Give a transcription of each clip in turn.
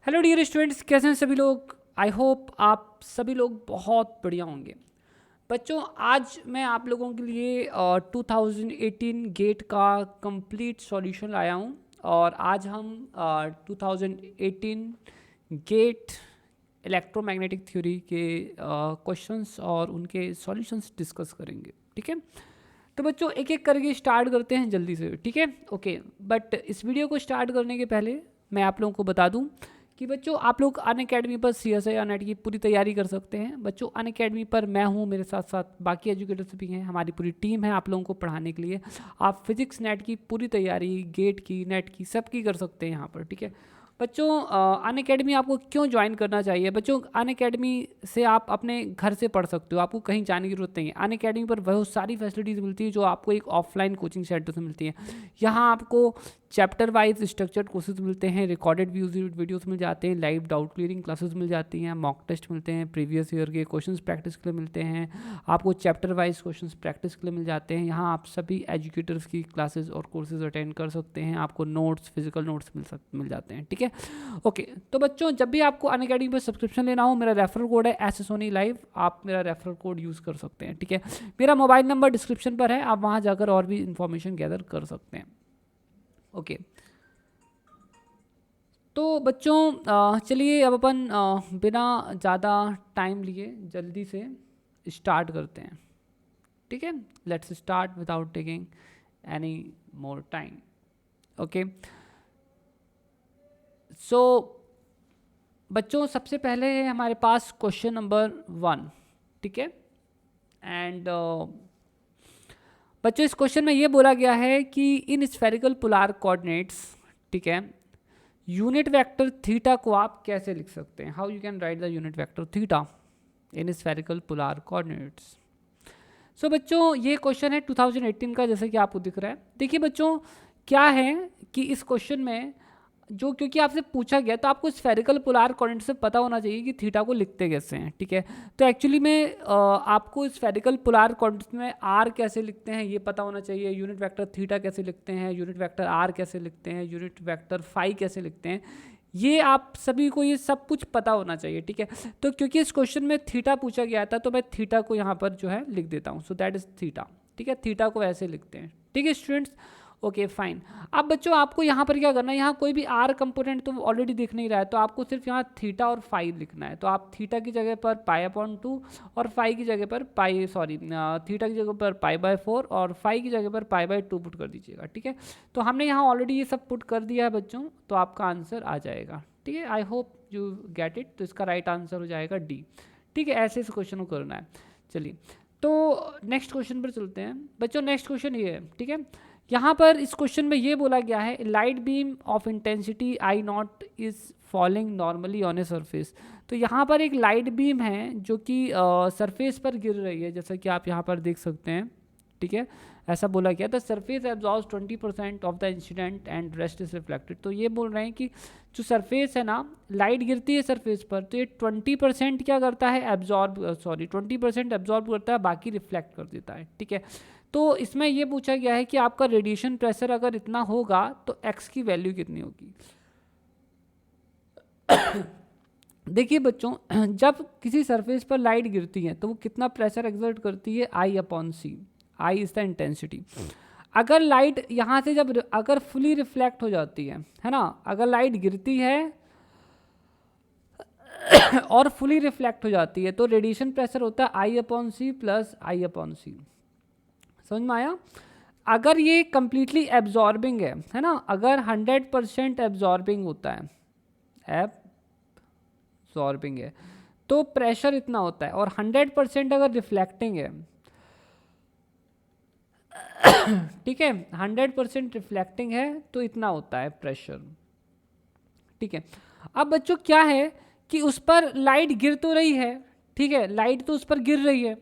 Hello dear students, कैसे हैं सभी लोग। आई होप आप सभी लोग बहुत बढ़िया होंगे। बच्चों, आज मैं आप लोगों के लिए 2018 गेट का कंप्लीट सॉल्यूशन लाया हूं। और आज हम 2018 गेट इलेक्ट्रोमैग्नेटिक थ्योरी के क्वेश्चंस और उनके सॉल्यूशंस डिस्कस करेंगे। ठीक है, तो बच्चों एक एक करके स्टार्ट करते हैं जल्दी से। ठीक है, ओके। बट इस वीडियो को स्टार्ट करने के पहले मैं आप लोगों को बता दूं कि बच्चों आप लोग अनअकैडमी पर CSI या नेट की पूरी तैयारी कर सकते हैं। बच्चों अनअकैडमी पर मैं हूं, मेरे साथ साथ बाकी एजुकेटर्स भी हैं, हमारी पूरी टीम है आप लोगों को पढ़ाने के लिए। आप फिजिक्स नेट की पूरी तैयारी, गेट की, नेट की, सबकी कर सकते हैं यहाँ पर। ठीक है बच्चों, अनअकैडमी आपको क्यों ज्वाइन करना चाहिए। बच्चों अनअकैडमी से आप अपने घर से पढ़ सकते हो, आपको कहीं जाने की जरूरत नहीं है। अनअकैडमी पर वह सारी फैसिलिटीज़ मिलती है जो आपको एक ऑफलाइन कोचिंग सेंटर से मिलती है। यहाँ आपको चैप्टर वाइज स्ट्रक्चर्ड कोर्सेज मिलते हैं, रिकॉर्डेड वीडियोस मिल जाते हैं, लाइव डाउट क्लियरिंग क्लासेस मिल जाती हैं, मॉक टेस्ट मिलते हैं, प्रीवियस ईयर के क्वेश्चंस प्रैक्टिस के लिए मिलते हैं, आपको चैप्टर वाइज क्वेश्चंस प्रैक्टिस के लिए मिल जाते हैं। यहाँ आप सभी एजुकेटर्स की क्लासेस और कोर्सेज अटेंड कर सकते हैं, आपको नोट्स, फिजिकल नोट्स मिल जाते हैं। ठीक है, ओके। तो बच्चों जब भी आपको अनअकैडमी पर सब्सक्रिप्शन लेना हो, मेरा रेफरल कोड है SSONI Live, आप मेरा रेफरल कोड यूज़ कर सकते हैं। ठीक है, मेरा मोबाइल नंबर डिस्क्रिप्शन पर है, आप वहाँ जाकर और भी इंफॉर्मेशन गैदर कर सकते हैं। ओके, तो बच्चों चलिए अब अपन बिना ज़्यादा टाइम लिए जल्दी से स्टार्ट करते हैं। ठीक है, let's start without taking any more time. Okay, so बच्चों सबसे पहले है हमारे पास क्वेश्चन नंबर 1। ठीक है, एंड बच्चों इस क्वेश्चन में ये बोला गया है कि इन स्फेरिकल पोलार कोऑर्डिनेट्स, ठीक है, यूनिट वेक्टर थीटा को आप कैसे लिख सकते हैं। How you can write the unit vector theta in spherical polar coordinates. So बच्चों ये क्वेश्चन है 2018 का, जैसे कि आपको दिख रहा है। देखिए बच्चों क्या है कि इस क्वेश्चन में जो, क्योंकि आपसे पूछा गया तो आपको स्फेरिकल पोलार कोऑर्डिनेट से पता होना चाहिए कि थीटा को लिखते कैसे हैं। ठीक है, तो एक्चुअली में आपको स्फेरिकल पोलार कोऑर्डिनेट में आर कैसे लिखते हैं ये पता होना चाहिए, यूनिट वेक्टर थीटा कैसे लिखते हैं, यूनिट वेक्टर आर कैसे लिखते हैं, यूनिट वेक्टर फाई कैसे लिखते हैं, ये आप सभी को ये सब कुछ पता होना चाहिए। ठीक है, तो क्योंकि इस क्वेश्चन में थीटा पूछा गया था तो मैं थीटा को यहाँ पर जो है लिख देता हूँ। सो दैट इज थीटा। ठीक है, थीटा को ऐसे लिखते हैं। ठीक है स्टूडेंट्स, ओके फाइन। अब बच्चों आपको यहाँ पर क्या करना है, यहाँ कोई भी आर कंपोनेंट तो ऑलरेडी दिख नहीं रहा है, तो आपको सिर्फ यहाँ थीटा और फाई लिखना है। तो आप थीटा की जगह पर π/2 और फाई की जगह पर थीटा की जगह पर π/4 और फाई की जगह पर π/2 पुट कर दीजिएगा। ठीक है, तो हमने यहाँ ऑलरेडी ये सब पुट कर दिया है बच्चों, तो आपका आंसर आ जाएगा। ठीक है, I hope you get it. तो इसका राइट आंसर हो जाएगा डी। ठीक है, ऐसे इस क्वेश्चन को करना है। चलिए तो नेक्स्ट क्वेश्चन पर चलते हैं बच्चों। नेक्स्ट क्वेश्चन ये है, ठीक है, यहाँ पर इस क्वेश्चन में ये बोला गया है light beam of intensity I0 is falling normally on a surface. तो यहाँ पर एक लाइट बीम है जो कि सरफेस पर गिर रही है, जैसा कि आप यहाँ पर देख सकते हैं। ठीक है, ऐसा बोला गया the surface absorbs 20% of the incident and rest is reflected. तो ये बोल रहे हैं कि जो सरफेस है ना, लाइट गिरती है सरफेस पर तो ये 20% क्या करता है, 20% एब्जॉर्ब करता है, बाकी रिफ्लेक्ट कर देता है। ठीक है, तो इसमें ये पूछा गया है कि आपका रेडिएशन प्रेशर अगर इतना होगा तो एक्स की वैल्यू कितनी होगी। देखिए बच्चों, जब किसी सरफेस पर लाइट गिरती है तो वो कितना प्रेशर एक्सर्ट करती है, I/C। I is the intensity. अगर लाइट यहाँ से जब अगर फुली रिफ्लेक्ट हो जाती है ना, अगर लाइट गिरती है और फुली रिफ्लेक्ट हो जाती है तो रेडिएशन प्रेशर होता है I/C प्लस I/C। समझ में आया। अगर ये कंप्लीटली एब्जॉर्बिंग है ना, अगर 100% एब्जॉर्बिंग होता है, एब्जॉर्बिंग है, तो प्रेशर इतना होता है। और 100% अगर रिफ्लेक्टिंग है, ठीक है, 100% रिफ्लेक्टिंग है तो इतना होता है प्रेशर। ठीक है, अब बच्चों क्या है कि उस पर लाइट गिर तो रही है, ठीक है, लाइट तो उस पर गिर रही है।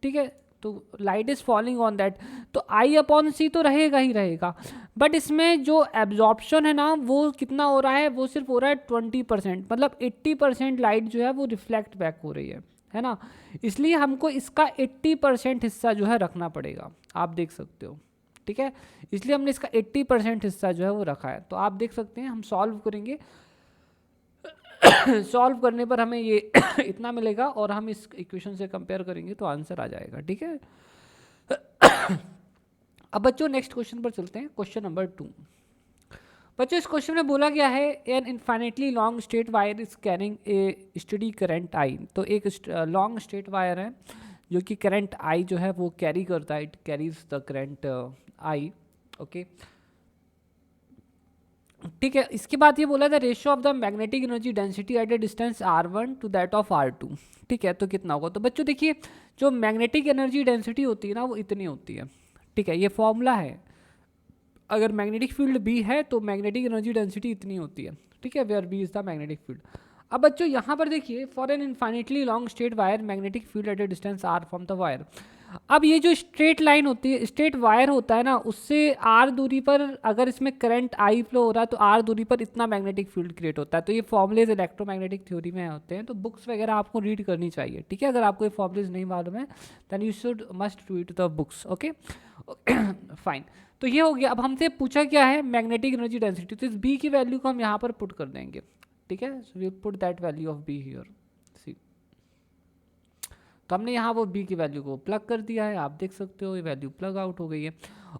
ठीक है, तो light is falling on that, तो I/C तो रहेगा ही रहेगा। बट इसमें जो एब्जॉर्प्शन है ना वो कितना हो रहा है, वो सिर्फ हो रहा है 20%, मतलब 80% लाइट जो है वो रिफ्लेक्ट बैक हो रही है ना। इसलिए हमको इसका 80% हिस्सा जो है रखना पड़ेगा, आप देख सकते हो। ठीक है, इसलिए हमने इसका 80% हिस्सा जो है वो रखा है। तो आप देख सकते हैं हम सॉल्व करेंगे सॉल्व करने पर हमें ये इतना मिलेगा और हम इस इक्वेशन से कंपेयर करेंगे तो आंसर आ जाएगा, ठीक है। अब बच्चों नेक्स्ट क्वेश्चन पर चलते हैं, क्वेश्चन नंबर 2। बच्चों इस क्वेश्चन में बोला गया है an infinitely long straight wire is carrying a steady current I. तो एक लॉन्ग स्ट्रेट वायर है जो कि करंट आई जो है वो कैरी करता है, it carries the current I, okay, ठीक है। इसके बाद ये बोला था ratio of the magnetic energy density at a distance r1 to that of r2, ठीक है। तो कितना होगा, तो बच्चों देखिए जो मैग्नेटिक एनर्जी डेंसिटी होती है ना वो इतनी होती है, ठीक है, ये फॉर्मूला है। अगर मैग्नेटिक फील्ड B है तो मैग्नेटिक एनर्जी डेंसिटी इतनी होती है, ठीक है, where B is the magnetic field. अब बच्चों यहाँ पर देखिए for an infinitely long straight wire magnetic field at a distance r from the wire. अब ये जो स्ट्रेट लाइन होती है, स्ट्रेट वायर होता है ना, उससे r दूरी पर अगर इसमें करंट I फ्लो हो रहा है तो r दूरी पर इतना मैग्नेटिक फील्ड क्रिएट होता है। तो ये फॉर्मुलेज इलेक्ट्रोमैग्नेटिक थ्योरी में होते हैं, तो बुक्स वगैरह आपको रीड करनी चाहिए, ठीक है। अगर आपको ये फॉर्मुलेज नहीं मालूम है then you should must read the books, okay fine. तो ये हो गया। अब हमसे पूछा क्या है मैग्नेटिक एनर्जी डेंसिटी, तो इस B की वैल्यू को हम यहाँ पर पुट कर देंगे, ठीक है। So we put that value of B here, see. तो हमने यहाँ वो B की वैल्यू को प्लग कर दिया है, आप देख सकते हो ये वैल्यू प्लग आउट हो गई है।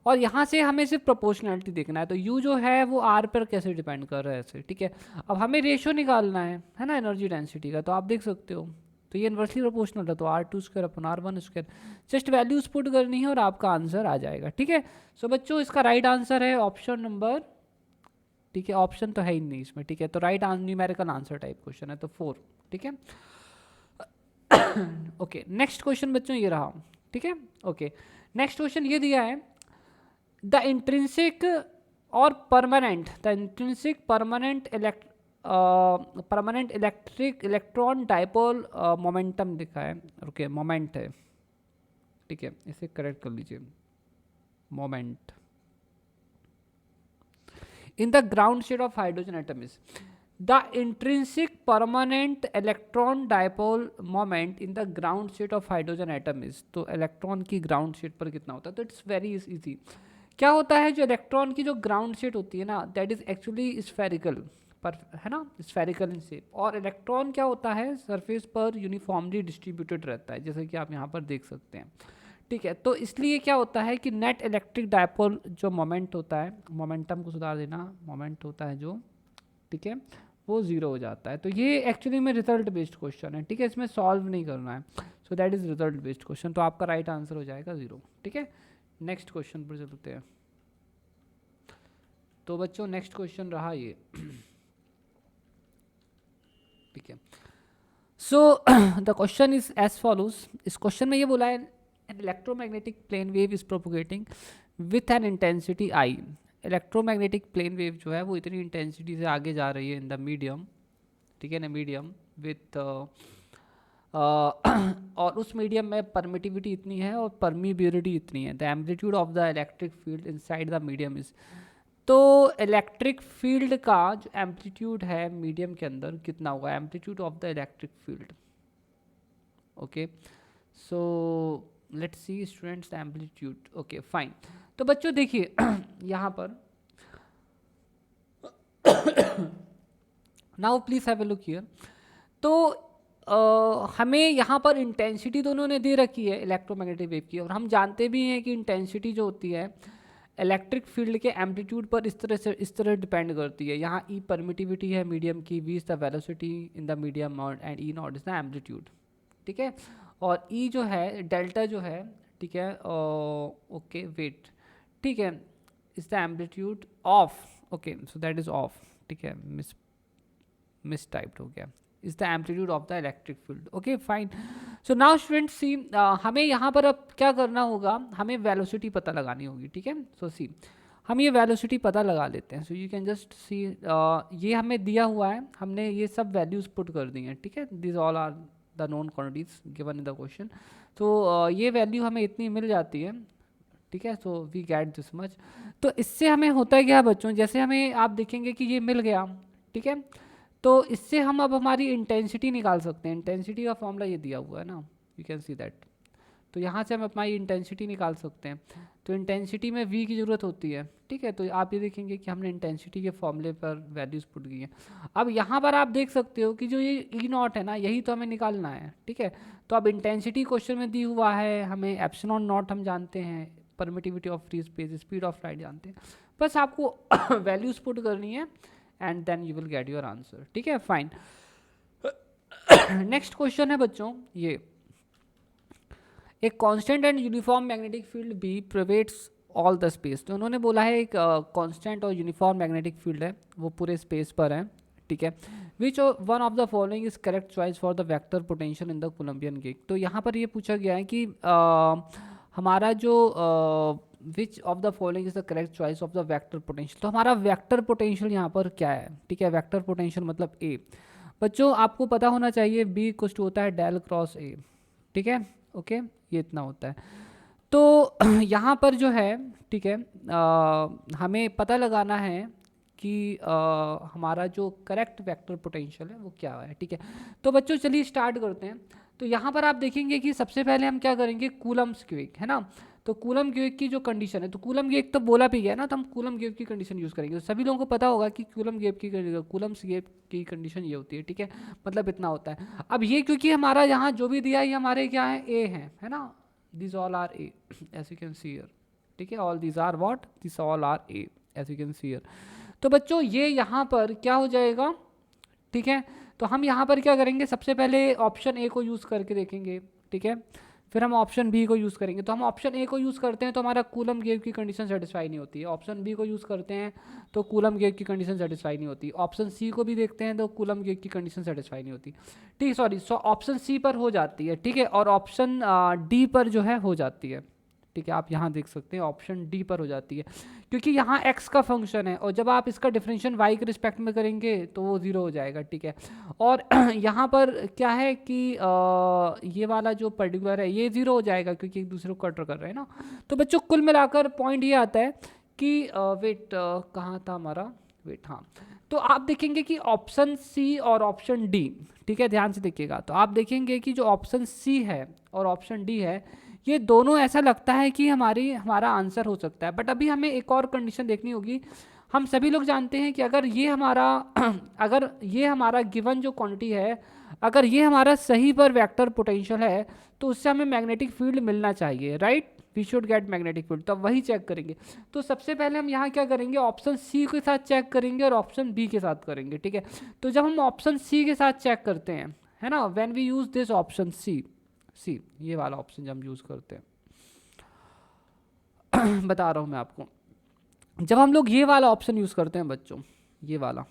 और यहाँ से हमें सिर्फ प्रोपोर्शनैलिटी देखना है, तो U जो है वो R पर कैसे डिपेंड कर रहा है ऐसे, ठीक है। अब हमें रेशियो निकालना है ना एनर्जी डेंसिटी का, तो आप देख सकते हो तो ये इन्वर्सली प्रोपोर्शनल है, तो R2 square upon R1 square, just values put करनी है और आपका आंसर आ जाएगा, ठीक है। सो बच्चों इसका राइट आंसर है ऑप्शन नंबर, ठीक है, ऑप्शन तो है ही नहीं इसमें, ठीक है, तो right numerical answer type question है, तो 4, ठीक है। ओके नेक्स्ट क्वेश्चन बच्चों ये रहा, ठीक है। ओके नेक्स्ट क्वेश्चन ये दिया है द इंट्रिंसिक और permanent electric electron dipole momentum लिखा है, ओके मोमेंट है, ठीक है, इसे करेक्ट कर लीजिए, moment in the ground state of hydrogen atom is the intrinsic permanent electron dipole moment in the ground state of hydrogen atom is। तो electron की ग्राउंड स्टेट पर कितना होता है, तो इट्स वेरी इजी। क्या होता है जो इलेक्ट्रॉन की जो ग्राउंड स्टेट होती है ना दैट इज एक्चुअली स्फेरिकल पर, है ना, स्फेरिकल इन शेप, और इलेक्ट्रॉन क्या होता है सरफेस पर यूनिफॉर्मली डिस्ट्रीब्यूटेड रहता है, जैसे कि आप यहाँ पर देख सकते हैं, ठीक है। तो इसलिए क्या होता है कि नेट इलेक्ट्रिक डायपोल जो मोमेंट होता है, मोमेंटम को सुधार देना, मोमेंट होता है जो, ठीक है, वो जीरो हो जाता है। तो ये एक्चुअली में रिजल्ट बेस्ड क्वेश्चन है, ठीक है, इसमें सॉल्व नहीं करना है, so that is result based question, तो आपका राइट आंसर हो जाएगा 0, ठीक है। नेक्स्ट क्वेश्चन पर चलते हैं। तो बच्चों नेक्स्ट क्वेश्चन रहा ये, ठीक है। So the question is as follows. इस क्वेश्चन में ये बोला है an electromagnetic plane wave is propagating with an intensity I। Electromagnetic plane wave जो है वो इतनी इंटेंसिटी से आगे जा रही है इन द मीडियम, ठीक है ना, मीडियम विथ और उस मीडियम में परमिटिविटी इतनी है और परमीबिलिटी इतनी है, the amplitude of the electric field inside the medium is. तो इलेक्ट्रिक फील्ड का जो एम्पलीट्यूड है मीडियम के अंदर कितना होगा, amplitude of the electric field, okay. So let's see students amplitude, okay fine. तो बच्चों देखिए यहाँ पर now please have a look here. तो हमें यहाँ पर इंटेंसिटी दोनों ने दे रखी है इलेक्ट्रोमैग्नेटिक वेव की, और हम जानते भी हैं कि इंटेंसिटी जो होती है इलेक्ट्रिक फील्ड के एम्पलीट्यूड पर इस तरह डिपेंड करती है। यहाँ ई परमिटिविटी है मीडियम की, V is the velocity in the medium and E naught is the amplitude, ठीक है। और ई जो है डेल्टा जो है, ठीक है, ओके वेट, ठीक है, is the amplitude of, okay so that is of, ठीक है, मिस टाइप्ड हो गया, is the amplitude of the electric field, okay fine. So now students see हमें यहाँ पर अब क्या करना होगा, हमें वेलोसिटी पता लगानी होगी, ठीक है। सो सी हम ये वेलोसिटी पता लगा लेते हैं। So you can just see ये हमें दिया हुआ है, हमने ये सब वैल्यूज पुट कर दी हैं, ठीक है, this all are the known quantities given in the question. तो ये वैल्यू हमें इतनी मिल जाती है, ठीक है, so we get this much. तो इससे हमें होता है क्या बच्चों, जैसे हमें आप देखेंगे कि ये मिल गया, ठीक है, तो इससे हम अब हमारी इंटेंसिटी निकाल सकते हैं। इंटेंसिटी का फॉर्मूला ये दिया हुआ है ना, यू कैन सी दैट तो यहाँ से हम अपनी इंटेंसिटी निकाल सकते हैं। तो इंटेंसिटी में v की ज़रूरत होती है, ठीक है। तो आप ये देखेंगे कि हमने इंटेंसिटी के फॉर्मूले पर वैल्यूज़ पुट की हैं। अब यहाँ पर आप देख सकते हो कि जो ये ई नॉट है ना, यही तो हमें निकालना है, ठीक है। तो अब इंटेंसिटी क्वेश्चन में दी हुआ है, हमें एप्सिलॉन नॉट हम जानते हैं, permittivity of free space, speed of light जानते हैं, बस आपको वैल्यूज़ पुट करनी है and then you will get your answer, ठीक है, फाइन। नेक्स्ट क्वेश्चन है बच्चों ये, एक constant and uniform magnetic field B pervades all the space. तो उन्होंने बोला है एक कांस्टेंट और यूनिफॉर्म मैग्नेटिक फील्ड है, वो पूरे स्पेस पर है, ठीक है। Which one of the following is correct choice for the vector potential in the Coulombian gauge. तो यहाँ पर ये पूछा गया है कि हमारा जो which of the following is the correct choice of the vector potential. तो हमारा वेक्टर पोटेंशियल यहाँ पर क्या है, ठीक है। वेक्टर पोटेंशियल मतलब ए। बच्चों आपको पता होना चाहिए बी इक्वल टू होता है डेल क्रॉस ए, ठीक है, ओके, ये इतना होता है। तो यहाँ पर जो है, ठीक है, हमें पता लगाना है कि हमारा जो करेक्ट वेक्टर पोटेंशियल है वो क्या है, ठीक है। तो बच्चों चलिए स्टार्ट करते हैं। तो यहाँ पर आप देखेंगे कि सबसे पहले हम क्या करेंगे, कूलम्स क्विक, है ना। तो कूलम क्विक की जो कंडीशन है, तो कूलम गेप तो बोला भी गया ना, तो हम कूलम गेप की कंडीशन यूज़ करेंगे। तो सभी लोगों को पता होगा कि कूलम्स गेप की कंडीशन ये होती है, ठीक है, मतलब इतना होता है। अब ये क्योंकि हमारा यहाँ जो भी दिया है ये हमारे क्या है, ए है ना, this all are A as you can see here, ठीक है, all this are what, this all are A as you can see here. तो बच्चों ये यहाँ पर क्या हो जाएगा, ठीक है। तो हम यहाँ पर क्या करेंगे, सबसे पहले ऑप्शन ए को यूज़ करके देखेंगे, ठीक है, फिर हम ऑप्शन बी को यूज़ करेंगे। तो हम ऑप्शन ए को यूज़ करते हैं तो हमारा कूलम गेप की कंडीशन सेटिस्फाई नहीं होती है। ऑप्शन बी को यूज़ करते हैं तो कूलम गेप की कंडीशन सेटिस्फाई नहीं होती। ऑप्शन सी को भी देखते हैं तो कूलम गेप की कंडीशन सेटिस्फाई नहीं होती, ठीक है, सॉरी, ऑप्शन सी पर हो जाती है, ठीक है, और ऑप्शन डी पर जो है हो जाती है, ठीक है। आप यहाँ देख सकते हैं ऑप्शन डी पर हो जाती है, क्योंकि यहाँ x का फंक्शन है और जब आप इसका डिफरेंशियल y के रिस्पेक्ट में करेंगे तो वो ज़ीरो हो जाएगा, ठीक है। और यहाँ पर क्या है कि ये वाला जो पर्टिकुलर है ये ज़ीरो हो जाएगा क्योंकि एक दूसरे को कटर कर रहे हैं ना। तो बच्चों कुल मिलाकर पॉइंट ये आता है कि वेट कहाँ था हमारा, वेट, हाँ। तो आप देखेंगे कि ऑप्शन सी और ऑप्शन डी, ठीक है, ध्यान से देखिएगा। तो आप देखेंगे कि जो ऑप्शन सी है और ऑप्शन डी है, ये दोनों ऐसा लगता है कि हमारा आंसर हो सकता है। बट अभी हमें एक और कंडीशन देखनी होगी। हम सभी लोग जानते हैं कि अगर ये हमारा गिवन जो क्वांटिटी है, अगर ये हमारा सही पर वेक्टर पोटेंशियल है तो उससे हमें मैग्नेटिक फील्ड मिलना चाहिए, right, we should get magnetic field. तो वही चेक करेंगे। तो सबसे पहले हम यहाँ क्या करेंगे, ऑप्शन सी के साथ चेक करेंगे और ऑप्शन बी के साथ करेंगे, ठीक है। तो जब हम ऑप्शन सी के साथ चेक करते हैं, है ना, when we use this option C, ये वाला ऑप्शन जब हम यूज़ करते हैं बता रहा हूँ मैं आपको, जब हम लोग ये वाला ऑप्शन यूज़ करते हैं बच्चों, ये वाला,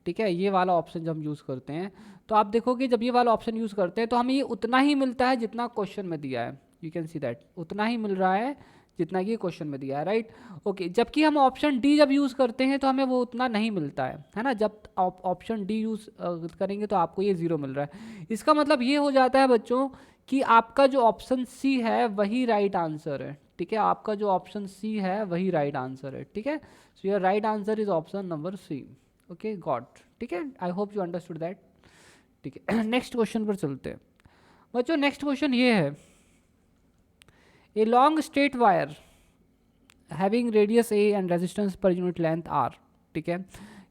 ठीक है, ये वाला ऑप्शन जब हम यूज़ करते हैं तो आप देखोगे जब ये वाला ऑप्शन यूज़ करते हैं तो हमें ये उतना ही मिलता है जितना क्वेश्चन में दिया है, यू कैन सी दैट, उतना ही मिल रहा है जितना कि क्वेश्चन में दिया है, राइट, ओके। जबकि हम ऑप्शन डी जब यूज़ करते हैं तो हमें वो उतना नहीं मिलता है ना। जब ऑप्शन डी यूज़ करेंगे तो आपको ये ज़ीरो मिल रहा है। इसका मतलब ये हो जाता है बच्चों कि आपका जो ऑप्शन सी है वही राइट आंसर है, ठीक है, आपका जो ऑप्शन सी है वही राइट आंसर है, ठीक है। So your right answer is option number C, okay, got, ठीक है, I hope you understood that, ठीक है। नेक्स्ट क्वेश्चन पर चलते हैं बच्चों। नेक्स्ट क्वेश्चन ये है, a long straight wire having radius A and resistance per unit length R, ठीक है,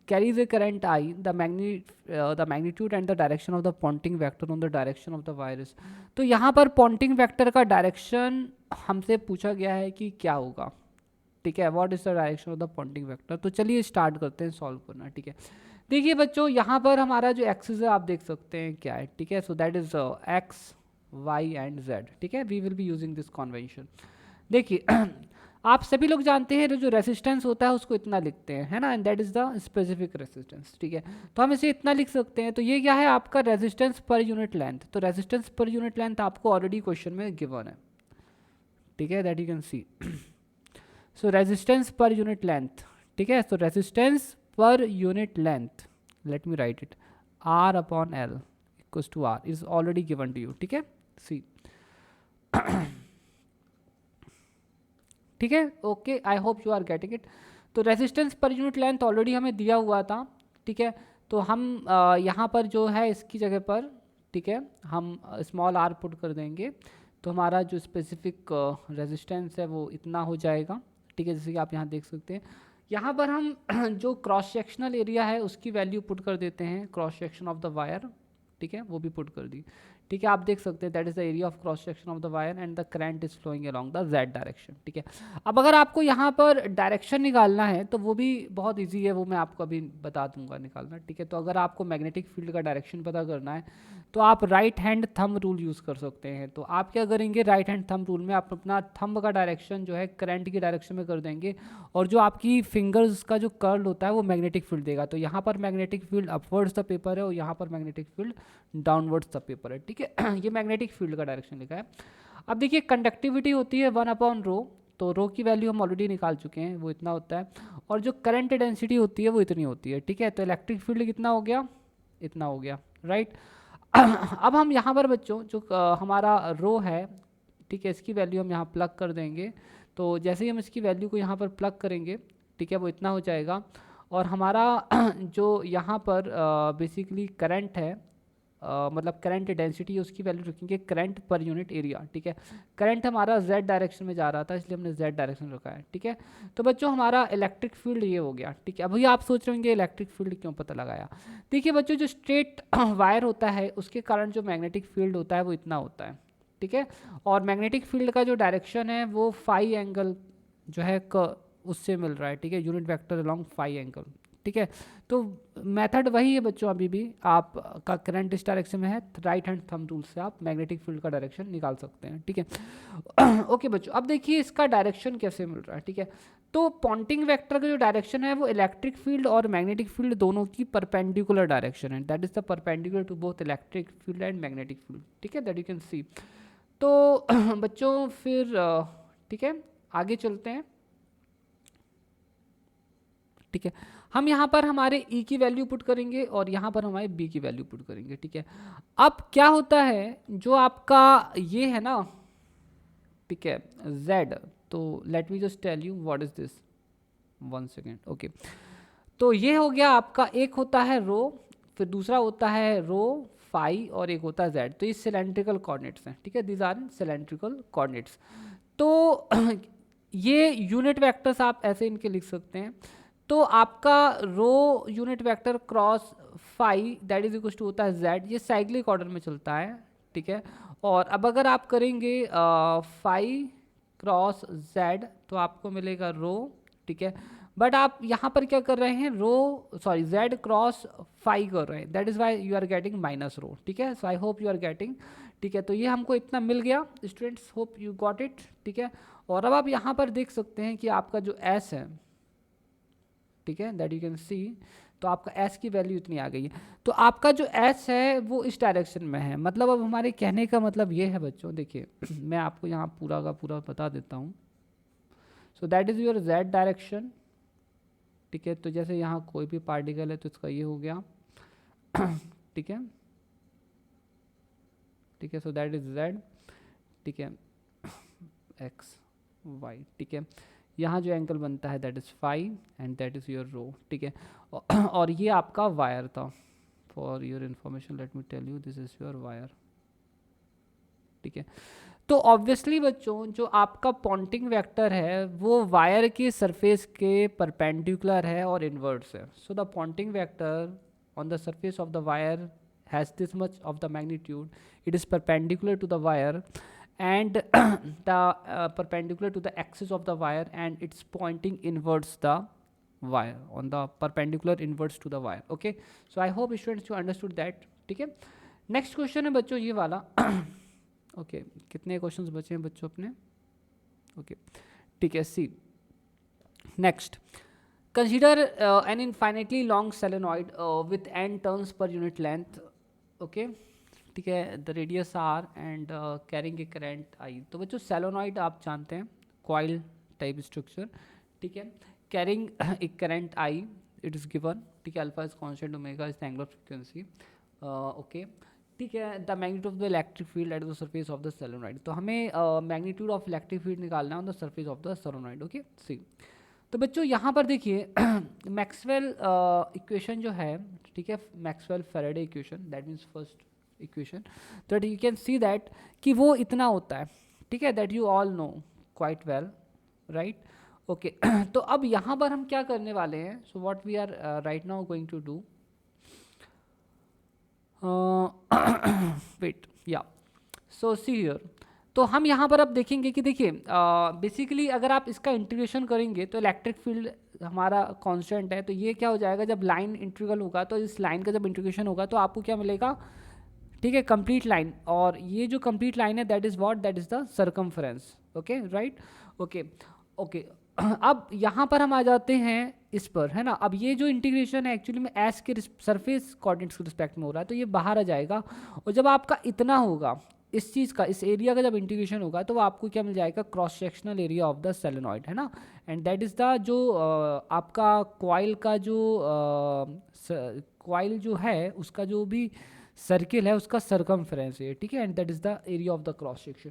carries a current I, the magnitude and the direction of the pointing vector on the direction of the wire is। तो यहाँ पर pointing vector का direction हमसे पूछा गया है कि क्या होगा, ठीक है, what is the direction of the Poynting vector. तो चलिए स्टार्ट करते हैं सॉल्व करना, ठीक है। देखिए बच्चों यहाँ पर हमारा जो एक्सिस है आप देख सकते हैं क्या है, ठीक है, so that is X Y and Z, ठीक है, we will be using this convention. देखिए आप सभी लोग जानते हैं जो रेसिस्टेंस होता है उसको इतना लिखते हैं, है ना, and that is the specific resistance, ठीक है। तो हम इसे इतना लिख सकते हैं। तो ये क्या है आपका रेजिस्टेंस पर यूनिट लेंथ। तो रेजिस्टेंस पर यूनिट लेंथ आपको ऑलरेडी क्वेश्चन में गिवन है, ठीक है, that you can see. So resistance per unit length, ठीक है, so resistance per unit length, let me write it, R upon L equals to R is already given to you, ठीक है, see ठीक है, okay, I hope you are getting it. तो resistance per unit length already हमें दिया हुआ था, ठीक है। तो हम यहाँ पर जो है इसकी जगह पर, ठीक है, हम स्मॉल आर पुट कर देंगे। तो हमारा जो स्पेसिफिक रेजिस्टेंस है वो इतना हो जाएगा, ठीक है, जैसे कि आप यहाँ देख सकते हैं। यहाँ पर हम जो क्रॉस सेक्शनल एरिया है उसकी वैल्यू पुट कर देते हैं, cross section of the wire, ठीक है, वो भी पुट कर दी, ठीक है। आप देख सकते हैं that is the area of cross section of the wire and the current is flowing along the Z direction, ठीक है। अब अगर आपको यहाँ पर डायरेक्शन निकालना है तो वो भी बहुत इजी है, वो मैं आपको अभी बता दूंगा निकालना, ठीक है। तो अगर आपको मैग्नेटिक फील्ड का डायरेक्शन पता करना है तो आप right hand thumb rule use कर सकते हैं। तो आप क्या करेंगे, राइट हैंड थंब रूल में आप अपना थंब का डायरेक्शन जो है करंट की डायरेक्शन में कर देंगे, और जो आपकी फिंगर्स का जो कर्ल होता है वो मैग्नेटिक फील्ड देगा। तो यहाँ पर magnetic field upwards the paper है और यहाँ पर magnetic field downwards the paper है, ठीक है। ये मैग्नेटिक फील्ड का डायरेक्शन लिखा है। अब देखिए कंडक्टिविटी होती है 1/ρ, तो रो की वैल्यू हम ऑलरेडी निकाल चुके हैं, वो इतना होता है, और जो करंट डेंसिटी होती है वो इतनी होती है, ठीक है। तो इलेक्ट्रिक फील्ड कितना हो गया, इतना हो गया, राइट। अब हम यहाँ पर बच्चों जो हमारा रो है, ठीक है, इसकी वैल्यू हम यहाँ प्लग कर देंगे। तो जैसे ही हम इसकी वैल्यू को यहाँ पर प्लग करेंगे, ठीक है, वो इतना हो जाएगा। और हमारा जो यहाँ पर बेसिकली करंट है, मतलब करंट डेंसिटी है, उसकी वैल्यू रखेंगे करंट पर यूनिट एरिया, ठीक है। करंट हमारा जेड डायरेक्शन में जा रहा था इसलिए हमने जेड डायरेक्शन रखा है, ठीक है। तो बच्चों हमारा इलेक्ट्रिक फील्ड ये हो गया, ठीक है। अभी आप सोच रहे होंगे इलेक्ट्रिक फील्ड क्यों पता लगाया। देखिए बच्चों, जो स्ट्रेट वायर होता है उसके कारण जो मैग्नेटिक फील्ड होता है वो इतना होता है, ठीक है। और मैग्नेटिक फील्ड का जो डायरेक्शन है वो फाई एंगल जो है उससे मिल रहा है, ठीक है, unit vector along phi angle, ठीक है। तो मेथड वही है बच्चों, अभी भी आपका करंट इस डायरेक्शन में है, राइट हैंड थंब रूल से आप मैग्नेटिक फील्ड का डायरेक्शन निकाल सकते हैं, ठीक है। ओके बच्चों, अब देखिए इसका डायरेक्शन कैसे मिल रहा है, ठीक है। तो पॉइंटिंग वेक्टर का जो डायरेक्शन है वो इलेक्ट्रिक फील्ड और मैग्नेटिक फील्ड दोनों की परपेंडिकुलर डायरेक्शन है, that is the perpendicular to both electric field and magnetic field, ठीक है, दैट यू कैन सी। तो बच्चों फिर ठीक है आगे चलते हैं, ठीक है। हम यहाँ पर हमारे E की वैल्यू पुट करेंगे और यहाँ पर हमारे B की वैल्यू पुट करेंगे, ठीक है। अब क्या होता है, जो आपका ये है ना, ठीक है, Z, तो let me just tell you what is this, 1 second, okay. तो ये हो गया आपका, एक होता है रो, फिर दूसरा होता है रो फाई, और एक होता है Z। तो ये सिलेंड्रिकल कोऑर्डिनेट्स हैं, ठीक है, दीज आर सिलेंड्रिकल कोऑर्डिनेट्स। तो ये यूनिट वेक्टर्स आप ऐसे इनके लिख सकते हैं। तो आपका rho unit vector cross phi that is equal to होता है Z, ये साइक्लिक ऑर्डर में चलता है, ठीक है। और अब अगर आप करेंगे फाई क्रॉस Z तो आपको मिलेगा रो, ठीक है। बट आप यहाँ पर क्या कर रहे हैं, Z क्रॉस फाई कर रहे हैं, that is why you are getting minus rho, ठीक है। So I hope you are getting, ठीक है। तो ये हमको इतना मिल गया students, hope you got it, ठीक है। और अब आप यहाँ पर देख सकते हैं कि आपका जो S है, ठीक है, दैट यू कैन सी, तो आपका S की वैल्यू इतनी आ गई है। तो आपका जो S है वो इस डायरेक्शन में है, मतलब अब हमारे कहने का मतलब ये है बच्चों, देखिए मैं आपको यहाँ पूरा का पूरा बता देता हूँ। सो that is your Z direction, ठीक है। तो जैसे यहाँ कोई भी पार्टिकल है तो इसका ये हो गया, ठीक है, ठीक है। सो दैट इज Z, ठीक है, X Y, ठीक है। यहाँ जो एंगल बनता है that is phi and that is your rho, ठीक है। और ये आपका वायर था, for your information let me tell you this is your wire, ठीक है। तो ऑब्वियसली बच्चों जो आपका पॉइंटिंग वेक्टर है वो वायर के सरफेस के परपेंडिकुलर है और इनवर्स है। So the Poynting vector on the surface of the wire has this much of the magnitude, it is perpendicular to the wire and the perpendicular to the axis of the wire and it's pointing inwards the wire on the perpendicular inwards to the wire, okay. So I hope students you understood that, ठीक है। Next question है बच्चों ये वाला, okay कितने questions बचे हैं बच्चों अपने, ओके ठीक है। See next, consider an infinitely long solenoid with n turns per unit length, okay, ठीक है, the radius R and carrying a current I. तो बच्चों सोलेनॉइड आप जानते हैं कॉइल टाइप स्ट्रक्चर, ठीक है, carrying a current I, it is given, ठीक है, alpha is constant, omega is the angular frequency, okay, ठीक है। The magnitude of the electric field at the surface of the solenoid, तो हमें magnitude of electric field निकालना है on the surface of the solenoid, okay. See तो बच्चों यहाँ पर देखिए मैक्सवेल इक्वेशन जो है, ठीक है, Maxwell Faraday equation, that means first equation, that you can see that कि वो इतना होता है, ठीक है, that you all know quite well, right. Okay, तो अब यहाँ पर हम क्या करने वाले हैं, so what we are right now going to do, wait yeah, so C here, तो हम यहाँ पर अब देखेंगे कि देखिए बेसिकली अगर आप इसका इंटीग्रेशन करेंगे तो इलेक्ट्रिक फील्ड हमारा कांस्टेंट है, तो ये क्या हो जाएगा, जब लाइन इंटीग्रल होगा तो इस लाइन का जब इंटीग्रेशन होगा तो आपको क्या मिलेगा, ठीक है, कंप्लीट लाइन, और ये जो कंप्लीट लाइन है that is what, that is the circumference, okay right, okay okay. अब यहाँ पर हम आ जाते हैं इस पर, है ना। अब ये जो इंटीग्रेशन है एक्चुअली में एस के सरफेस कोऑर्डिनेट्स के रिस्पेक्ट में हो रहा है, तो ये बाहर आ जाएगा, और जब आपका इतना होगा इस चीज़ का, इस एरिया का जब इंटीग्रेशन होगा तो आपको क्या मिल जाएगा, cross sectional area of the solenoid, है ना। एंड दैट इज़ द जो आपका कॉइल का जो कॉइल जो है उसका जो भी सर्किल है उसका सरकमफ्रेंस है, ठीक है, and that is the area of the cross section.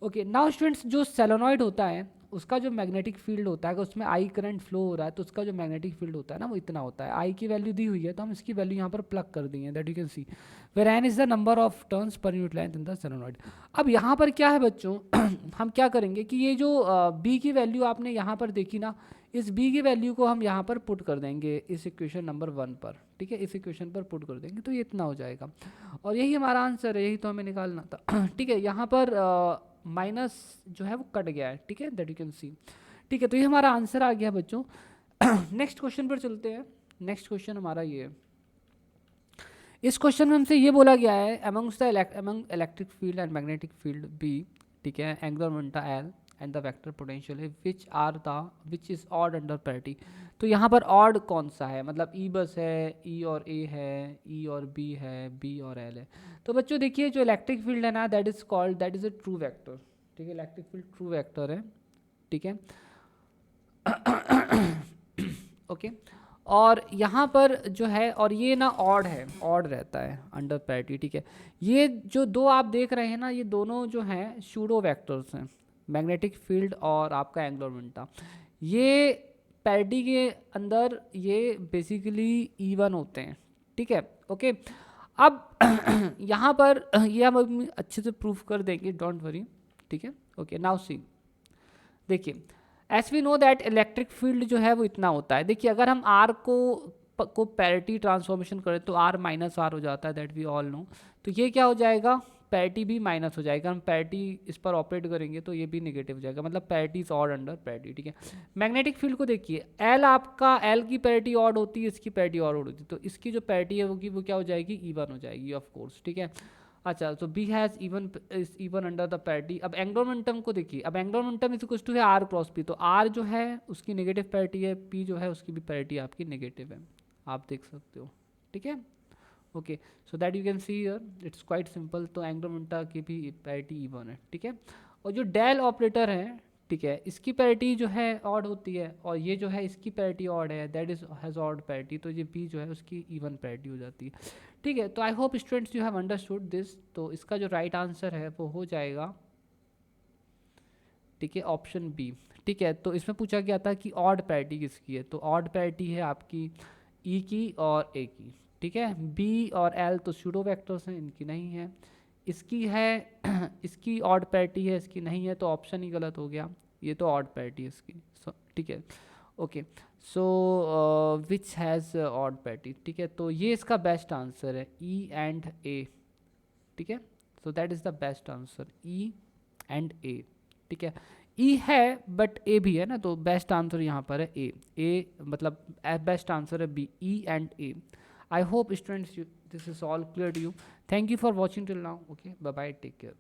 Okay, now students, जो सोलेनॉइड होता है उसका जो मैग्नेटिक फील्ड होता है, अगर उसमें आई करंट फ्लो हो रहा है तो उसका जो मैग्नेटिक फील्ड होता है ना वो इतना होता है। आई की वैल्यू दी हुई है तो हम इसकी वैल्यू यहाँ पर प्लग कर देंगे, that you can see, where n is the number of turns per unit length in the solenoid. अब यहाँ पर क्या है बच्चों, हम क्या करेंगे कि ये जो बी की वैल्यू आपने यहाँ पर देखी ना, इस बी की वैल्यू को हम यहाँ पर पुट कर देंगे इस इक्वेशन नंबर 1 पर, ठीक है, इस इक्वेशन पर पुट कर देंगे तो ये इतना हो जाएगा, और यही हमारा आंसर है, यही तो हमें निकालना था। ठीक है, यहाँ पर माइनस जो है वो कट गया है, ठीक है, दैट यू कैन सी, ठीक है, तो ये हमारा आंसर आ गया बच्चों। नेक्स्ट क्वेश्चन पर चलते हैं। नेक्स्ट क्वेश्चन हमारा ये है, इस क्वेश्चन में हमसे ये बोला गया है, amongst the electric field and magnetic field B, ठीक है, angular momentum L and the vector potential है which is odd under parity. तो यहाँ पर ऑड कौन सा है, मतलब ई बस है, ई और ए है, ई और बी है, बी और एल है। तो बच्चों देखिए जो इलेक्ट्रिक फील्ड है ना that is called, that is a true vector, ठीक है, इलेक्ट्रिक फील्ड ट्रू वेक्टर है, ठीक है। ओके, और यहाँ पर जो है, और ये ना ऑड है, ऑड रहता है अंडर पैरिटी, ठीक है। ये जो दो आप देख रहे हैं ना, ये दोनों जो हैं सूडो वेक्टर्स हैं, मैग्नेटिक फील्ड और आपका एंगुलर मोमेंटम। ये पैरिटी के अंदर ये बेसिकली इवन होते हैं, ठीक है, ओके। अब यहाँ पर ये हम अच्छे से प्रूफ कर देंगे, डोंट वरी, ठीक है, ओके। नाउ सी, देखिए as we know that electric field जो है वो इतना होता है। देखिए अगर हम आर को पैरिटी ट्रांसफॉर्मेशन करें तो आर माइनस आर हो जाता है, दैट वी ऑल नो। तो ये क्या हो जाएगा, पैरिटी भी माइनस हो जाएगा, हम पैरिटी इस पर ऑपरेट करेंगे तो ये भी नेगेटिव हो जाएगा, मतलब parity is odd under parity, ठीक है। मैग्नेटिक फील्ड को देखिए, एल आपका, एल की पैरिटी ऑड होती है, इसकी पैरिटी ऑड होती है, तो इसकी जो पैरिटी है वो क्या हो जाएगी, इवन हो जाएगी, ऑफ कोर्स, ठीक है। अच्छा, तो B has even under the parity. अब एंगुलर मोमेंटम को देखिए, अब angular momentum is equal to है आर क्रॉस पी, तो आर जो है उसकी नेगेटिव पैरिटी है, पी जो है उसकी भी पैरिटी आपकी नेगेटिव है, आप देख सकते हो, ठीक है, okay. So that you can see here, it's quite simple, तो एंगुलर मोमेंटम की भी पैरिटी इवन है, ठीक है। और जो डेल ऑपरेटर है, ठीक है, इसकी पैरिटी जो है ऑड होती है, और ये जो है इसकी पैरिटी ऑड है, that is has odd parity, तो ये बी जो है उसकी इवन पैरिटी हो जाती है, ठीक है। तो I hope students you have understood this. तो इसका जो राइट आंसर है वो हो जाएगा, ठीक है, ऑप्शन बी, ठीक है। तो इसमें पूछा गया था कि ऑड पैरिटी किसकी है, तो ऑड पैरिटी है आपकी ई की और ए की, ठीक है। बी और एल तो सूडो वेक्टर्स हैं, इनकी नहीं है, इसकी है इसकी ऑड पैरिटी है, इसकी नहीं है, तो ऑप्शन ही गलत हो गया, ये तो ऑड पैरिटी है इसकी, ठीक है, okay. So which has odd parity, ठीक है, तो ये इसका बेस्ट आंसर है, ई एंड ए, ठीक है। So that is the best answer, E and A, ठीक है। ई है बट ए भी है ना, तो बेस्ट आंसर यहाँ पर है ए मतलब बेस्ट आंसर है B, E and A. I hope students this is all clear to you. Thank you for watching till now. Okay, bye bye, take care.